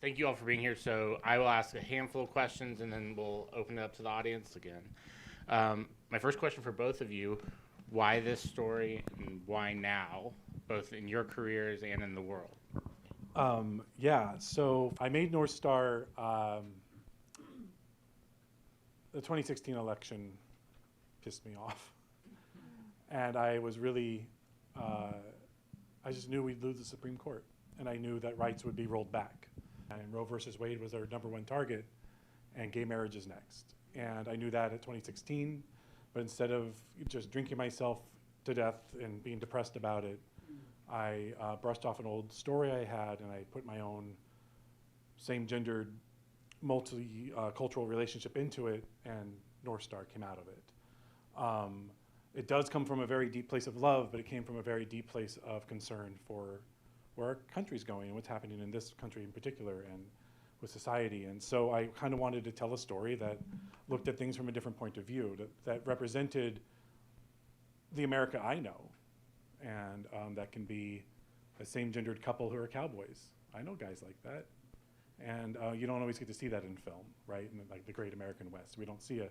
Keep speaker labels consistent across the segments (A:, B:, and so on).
A: thank you all for being here. So I will ask a handful of questions, and then we'll open it up to the audience again. My first question for both of you, why this story and why now, both in your careers and in the world?
B: Yeah, so I made North Star, the 2016 election pissed me off. And I was really, I just knew we'd lose the Supreme Court. And I knew that rights would be rolled back. And Roe versus Wade was our #1 target, and gay marriage is next. And I knew that at 2016, but instead of just drinking myself to death and being depressed about it, I brushed off an old story I had, and I put my own same-gendered, multicultural relationship into it, and North Star came out of it. It does come from a very deep place of love, but it came from a very deep place of concern for where our country's going and what's happening in this country in particular and with society. And so I kind of wanted to tell a story that looked at things from a different point of view, that represented the America I know, and that can be a same-gendered couple who are cowboys. I know guys like that. And you don't always get to see that in film, right? In like the Great American West. We don't see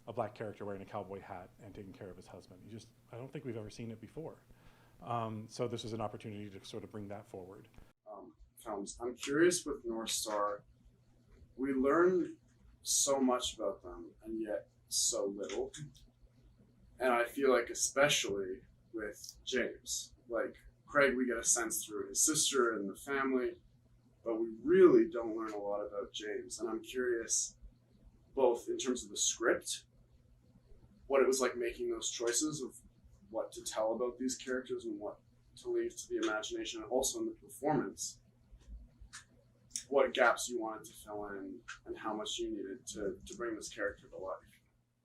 B: a black character wearing a cowboy hat and taking care of his husband. I don't think we've ever seen it before. So this is an opportunity to sort of bring that forward.
C: Films. I'm curious with North Star, we learn so much about them and yet so little. And I feel like especially with James, like Craig, we get a sense through his sister and the family, but we really don't learn a lot about James. And I'm curious, both in terms of the script, what it was like making those choices of what to tell about these characters and what to leave to the imagination, and also in the performance, what gaps you wanted to fill in and how much you needed to bring this character to life.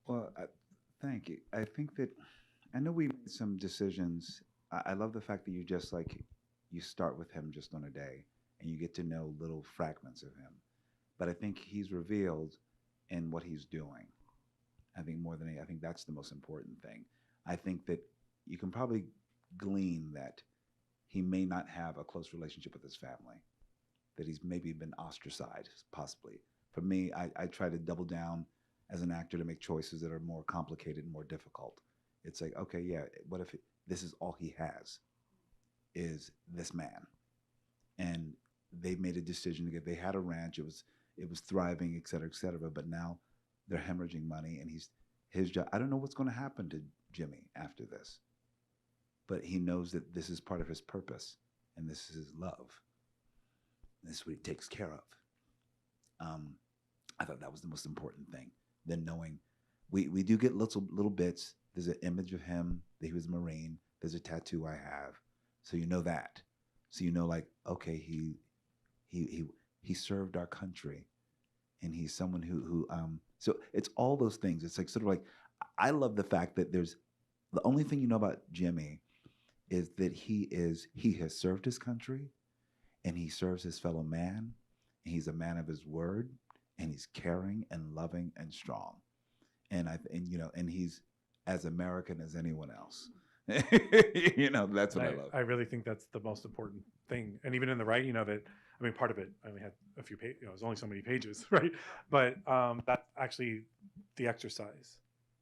D: Well, thank you. I think that, I know we made some decisions. I love the fact that you just like, you start with him just on a day and you get to know little fragments of him. But I think he's revealed in what he's doing. I think more than anything, I think that's the most important thing. I think that you can probably glean that he may not have a close relationship with his family, that he's maybe been ostracized, possibly. For me, I try to double down as an actor to make choices that are more complicated and more difficult. It's like, okay, yeah, what if this is all he has, is this man? And they made a decision to they had a ranch, it was thriving, et cetera, but now they're hemorrhaging money, and his job, I don't know what's going to happen to Jimmy after this, but he knows that this is part of his purpose, and this is his love. And this is what he takes care of. I thought that was the most important thing. Then knowing, we do get little bits. There's an image of him that he was a Marine. There's a tattoo I have, so you know that. So you know, like, okay, he served our country, and he's someone who so it's all those things. It's like sort of like, I love the fact that the only thing you know about Jimmy is that he has served his country, and he serves his fellow man, and he's a man of his word, and he's caring and loving and strong, and he's as American as anyone else. That's what I love.
B: I really think that's the most important thing. And even in the writing of it, I mean, part of it, I only had a few pages, it was only so many pages, right? But that's actually the exercise.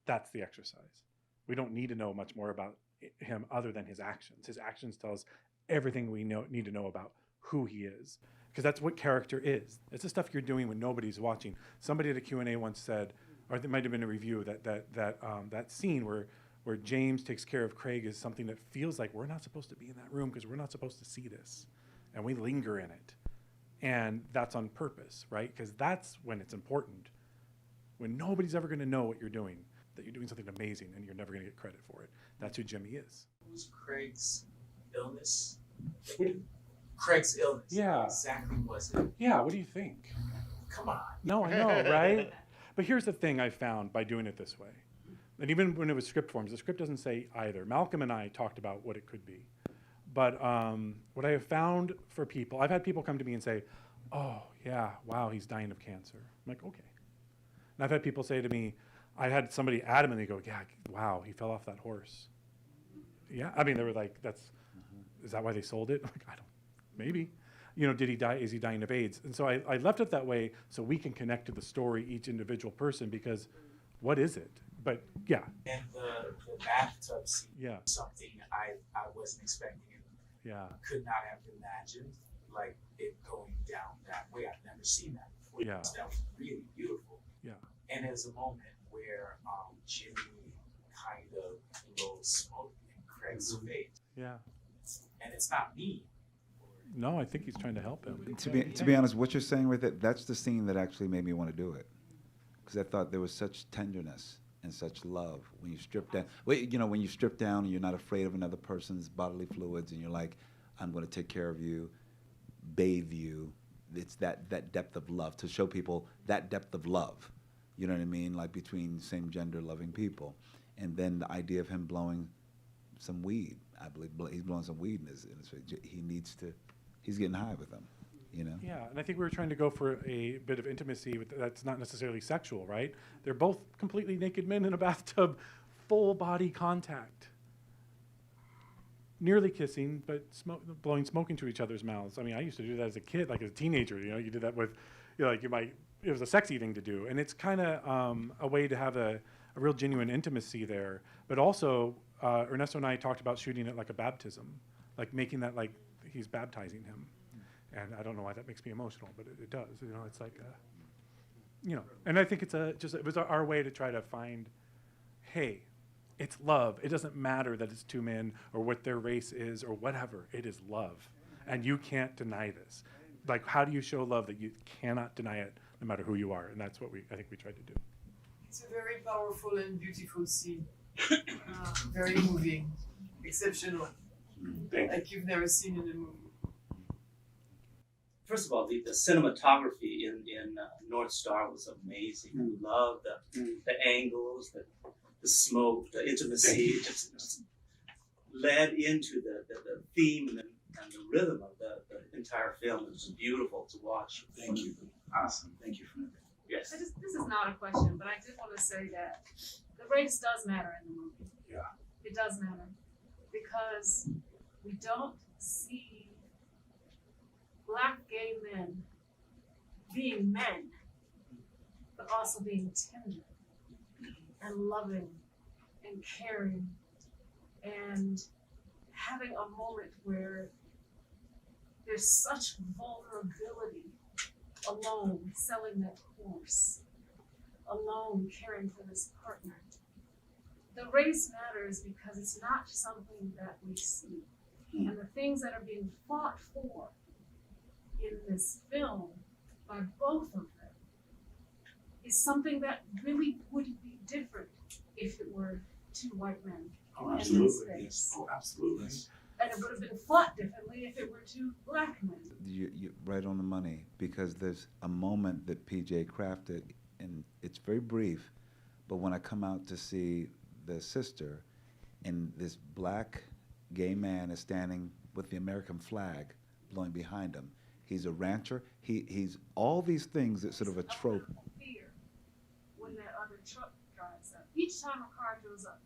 B: That's the exercise. We don't need to know much more about him other than his actions. His actions tell us everything we need to know about who he is, because that's what character is. It's the stuff you're doing when nobody's watching. Somebody at a Q&A once said, or it might have been a review, that scene where James takes care of Craig is something that feels like we're not supposed to be in that room because we're not supposed to see this, and we linger in it. And that's on purpose, right? Because that's when it's important. When nobody's ever going to know what you're doing, that you're doing something amazing and you're never going to get credit for it. That's who Jimmy is.
E: It was Craig's illness. Craig's illness.
B: Yeah.
E: What exactly was it?
B: Yeah, what do you think?
E: Come on.
B: No, I know, right? But here's the thing I found by doing it this way. And even when it was script forms, the script doesn't say either. Malcolm and I talked about what it could be. But what I have found for people, I've had people come to me and say, oh, yeah, wow, he's dying of cancer. I'm like, okay. And I've had people say to me, I had somebody adamantly go, yeah, wow, he fell off that horse. Yeah, I mean, they were like, is that why they sold it? I'm like, I don't, maybe. you know, did he die? Is he dying of AIDS? And so I left it that way so we can connect to the story, each individual person, because what is it? But yeah,
E: And the bathtub scene,
B: yeah,
E: something I wasn't expecting and
B: yeah,
E: could not have imagined, like it going down that way. I've never seen that before.
B: Yeah.
E: That was really beautiful.
B: yeah,
E: And there's a moment where Jimmy kind of blows smoke in Craig's face,
B: yeah.
E: and it's not me.
B: No, I think he's trying to help him.
D: To be honest, what you're saying with it, that's the scene that actually made me want to do it, because I thought there was such tenderness and such love when you strip down. Well, you know, when you strip down and you're not afraid of another person's bodily fluids, and you're like, I'm going to take care of you, bathe you. It's that depth of love, to show people that depth of love. You know what I mean? Like between same gender loving people. And then the idea of him blowing some weed. I believe he's blowing some weed in his face. He's getting high with them, you know?
B: Yeah, and I think we were trying to go for a bit of intimacy that's not necessarily sexual, right? They're both completely naked men in a bathtub, full body contact. Nearly kissing, but blowing smoke into each other's mouths. I mean, I used to do that as a kid, like as a teenager, you know, you did that with, you know, like it was a sexy thing to do. And it's kind of a way to have a real genuine intimacy there. But also, Ernesto and I talked about shooting it like a baptism, like making that like he's baptizing him. And I don't know why that makes me emotional, but it does. You know, it's like, you know, and I think it was our way to try to find, hey, it's love. It doesn't matter that it's two men or what their race is or whatever. It is love. And you can't deny this. Like, how do you show love that you cannot deny it no matter who you are? And that's what I think we tried to do.
F: It's a very powerful and beautiful scene. Very moving, exceptional. Like you've never seen in a movie.
G: First of all, the cinematography in North Star was amazing. I love the angles, the smoke, the intimacy. It just led into the theme and the rhythm of the entire film. It was beautiful to watch.
H: Thank you. Awesome. Thank you for that.
G: Yes.
I: This is not a question, but I did want to say that the race does matter in the movie.
H: Yeah.
I: It does matter because we don't see Black gay men being men, but also being tender and loving and caring and having a moment where there's such vulnerability, alone selling that horse, alone caring for this partner. The race matters because it's not something that we see. And the things that are being fought for in this film by both of them is something that really would be different if it were two white men
H: Oh,
I: in this
H: absolutely. Yes.
I: space.
H: Oh, absolutely.
I: And it would have been fought differently if it were two Black men.
D: You're right on the money, because there's a moment that PJ crafted, and it's very brief, but when I come out to see the sister, and this Black gay man is standing with the American flag blowing behind him. He's a rancher. He's all these things that sort of a trope.
I: Fear when that other truck drives up. Each time a car drives up,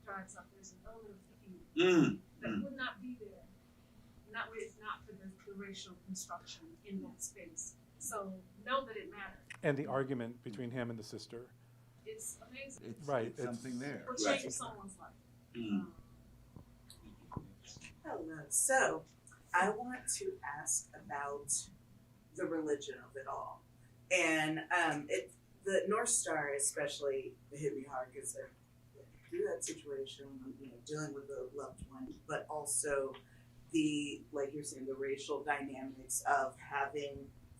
I: there's an element of fear that would not be there. Not if not for the racial construction in that space. So know that it matters.
B: And the argument between him and the sister.
I: It's amazing.
D: It's,
B: Right,
D: it's
B: it's-
D: something there.
I: Will change someone's life.
J: Hello. So, I want to ask about the religion of it all, and the North Star especially hit me hard because through that situation, you know, dealing with a loved one, but also the, like you're saying, the racial dynamics of having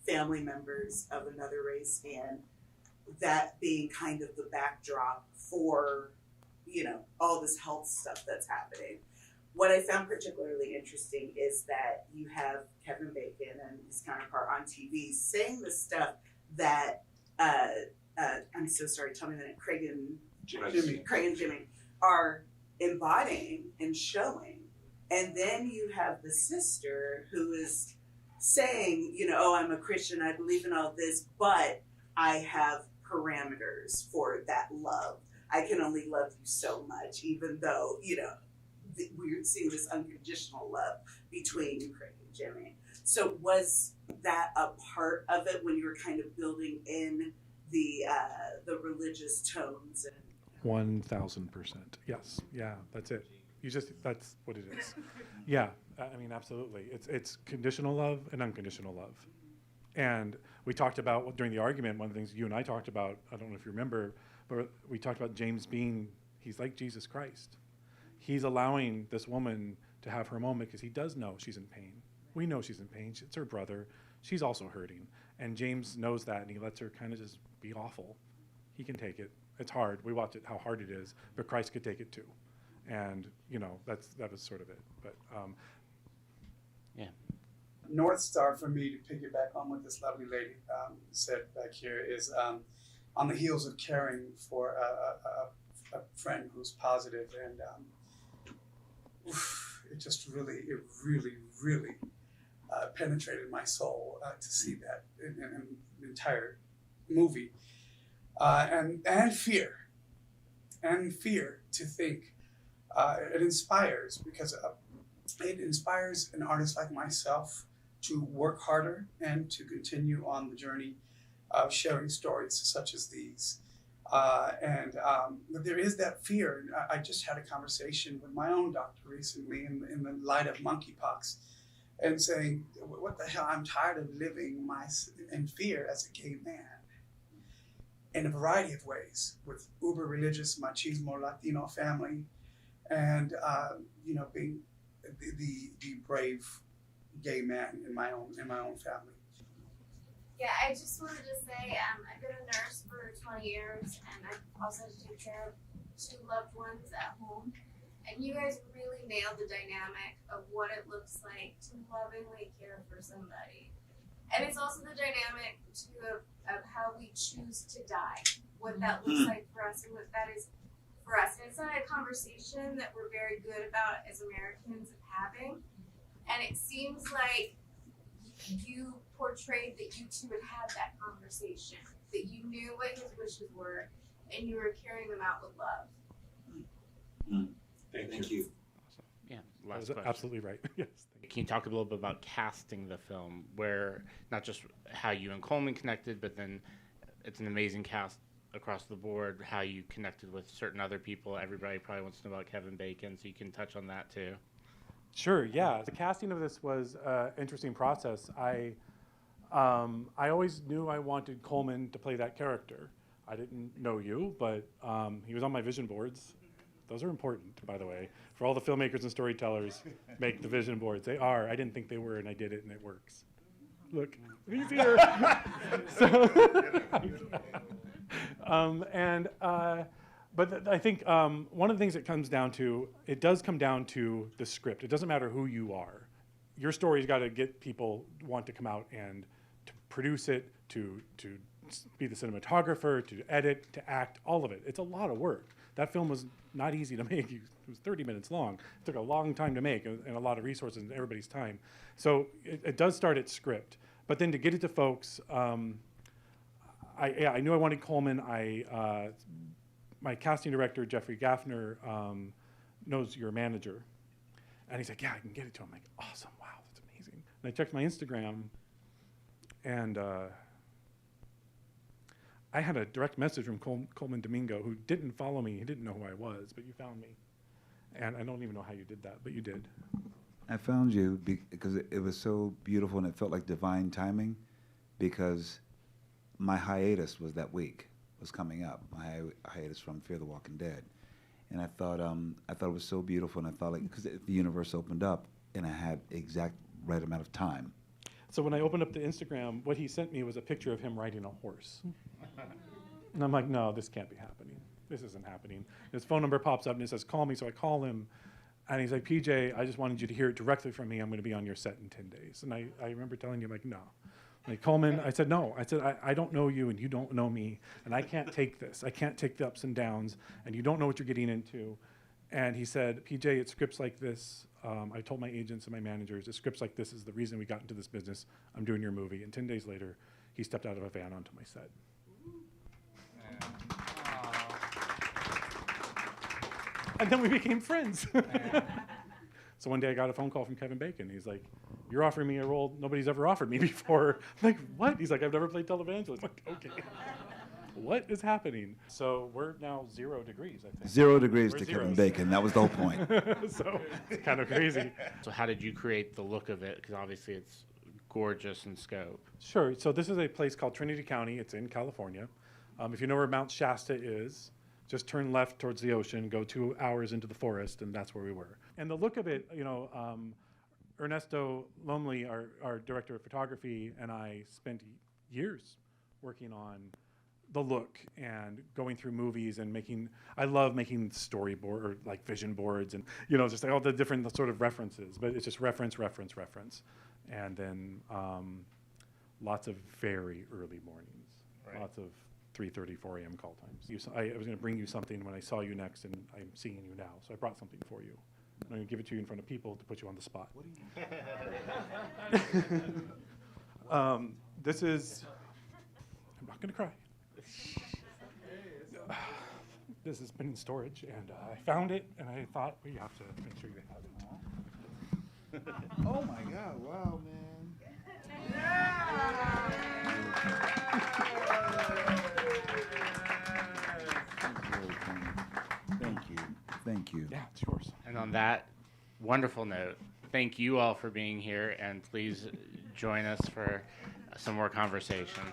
J: family members of another race, and that being kind of the backdrop for, you know, all this health stuff that's happening. What I found particularly interesting is that you have Kevin Bacon and his counterpart on TV saying the stuff that, I'm so sorry, tell me the name, Craig and Jimmy are embodying and showing. And then you have the sister who is saying, you know, oh, I'm a Christian, I believe in all this, but I have parameters for that love. I can only love you so much, even though, you know, we're seeing this unconditional love between Craig and Jimmy. So was that a part of it when you were kind of building in the religious tones and
B: 1000%. Yes. Yeah, that's it. That's what it is. Yeah, I mean, absolutely. It's conditional love and unconditional love. And we talked about, during the argument, one of the things you and I talked about, I don't know if you remember, but we talked about James being, he's like Jesus Christ. He's allowing this woman to have her moment because he does know she's in pain. We know she's in pain. It's her brother. She's also hurting. And James knows that, and he lets her kind of just be awful. He can take it. It's hard. We watch it, how hard it is, but Christ could take it too. And, that was sort of it. But,
A: Yeah.
K: North Star for me, to piggyback on what this lovely lady said back here, is on the heels of caring for a friend who's positive, and it really penetrated my soul to see that in the entire movie, and fear to think. It inspires, because it inspires an artist like myself to work harder and to continue on the journey of sharing stories such as these. But there is that fear. I just had a conversation with my own doctor recently in the light of monkeypox, and saying, what the hell, I'm tired of living in fear as a gay man in a variety of ways, with uber religious machismo Latino family, and being the brave gay man in my own family.
L: Yeah, I just wanted to say I've been a nurse for 20 years, and I've also had to take care of 2 loved ones at home. And you guys really nailed the dynamic of what it looks like to lovingly care for somebody. And it's also the dynamic too of how we choose to die, what that looks like for us and what that is for us. And it's not a conversation that we're very good about as Americans of having. And it seems like you portrayed that you two had had that conversation, that you knew what his wishes were, and you were carrying them out with love.
K: Thank you.
A: Awesome. Yeah,
B: that
A: last
B: was
A: question.
B: absolutely right. Yes.
A: Can you talk a little bit about casting the film, where not just how you and Colman connected, but then it's an amazing cast across the board, how you connected with certain other people. Everybody probably wants to know about Kevin Bacon, so you can touch on that too.
B: Sure, yeah. The casting of this was an interesting process. I always knew I wanted Colman to play that character. I didn't know you, but he was on my vision boards. Those are important, by the way. For all the filmmakers and storytellers, make the vision boards. They are. I didn't think they were, and I did it, and it works. Look, he's here. But I think one of the things it comes down to, it does come down to the script. It doesn't matter who you are. Your story's got to get people want to come out and to produce it, to be the cinematographer, to edit, to act, all of it. It's a lot of work. That film was not easy to make. It was 30 minutes long. It took a long time to make and a lot of resources and everybody's time. So it does start at script. But then to get it to folks, I knew I wanted Colman. My casting director, Jeffrey Gaffner, knows your manager. And he's like, yeah, I can get it to him. I'm like, awesome, wow, that's amazing. And I checked my Instagram, and I had a direct message from Colman Domingo, who didn't follow me. He didn't know who I was, but you found me. And I don't even know how you did that, but you did.
D: I found you because it was so beautiful, and it felt like divine timing, because my hiatus was that week. Was coming up. My hiatus from Fear the Walking Dead, and I thought it was so beautiful, and I felt like because the universe opened up, and I had exact right amount of time.
B: So when I opened up the Instagram, what he sent me was a picture of him riding a horse, and I'm like, no, this can't be happening. This isn't happening. His phone number pops up and it says, call me. So I call him, and he's like, PJ, I just wanted you to hear it directly from me. I'm going to be on your set in 10 days. And I remember telling him, like, no. Like, Colman, I said, no. I said, I don't know you, and you don't know me, and I can't take this. I can't take the ups and downs, and you don't know what you're getting into. And he said, PJ, it's scripts like this. I told my agents and my managers, it's scripts like this is the reason we got into this business. I'm doing your movie. And 10 days later, he stepped out of a van onto my set. And then we became friends. So one day I got a phone call from Kevin Bacon. He's like, "You're offering me a role nobody's ever offered me before." I'm like, "What?" He's like, "I've never played televangelist." I'm like, "Okay." What is happening? So we're now 0 degrees, I think.
D: 0 degrees
B: We're
D: to
B: zeros.
D: Kevin Bacon. That was the whole point.
B: So it's kind of crazy.
A: So how did you create the look of it? Because obviously it's gorgeous in scope.
B: Sure. So this is a place called Trinity County. It's in California. If you know where Mount Shasta is, just turn left towards the ocean, go 2 hours into the forest, and that's where we were. And the look of it, Ernesto Lomley, our director of photography, and I spent years working on the look and going through movies and I love making storyboard or like vision boards and, just like all the different sort of references, but it's just reference. And then lots of very early mornings,
A: Right.
B: Lots of 3:30, 4 a.m. call times. I was going to bring you something when I saw you next, and I'm seeing you now, so I brought something for you. I'm going to give it to you in front of people to put you on the spot.
D: What do you
B: This is, I'm not going to cry. This has been in storage, and I found it, and I thought we have to make sure you have it.
D: Oh my God! Wow, man. Thank you.
B: Yeah, it's yours.
A: And on that wonderful note, thank you all for being here, and please join us for some more conversation.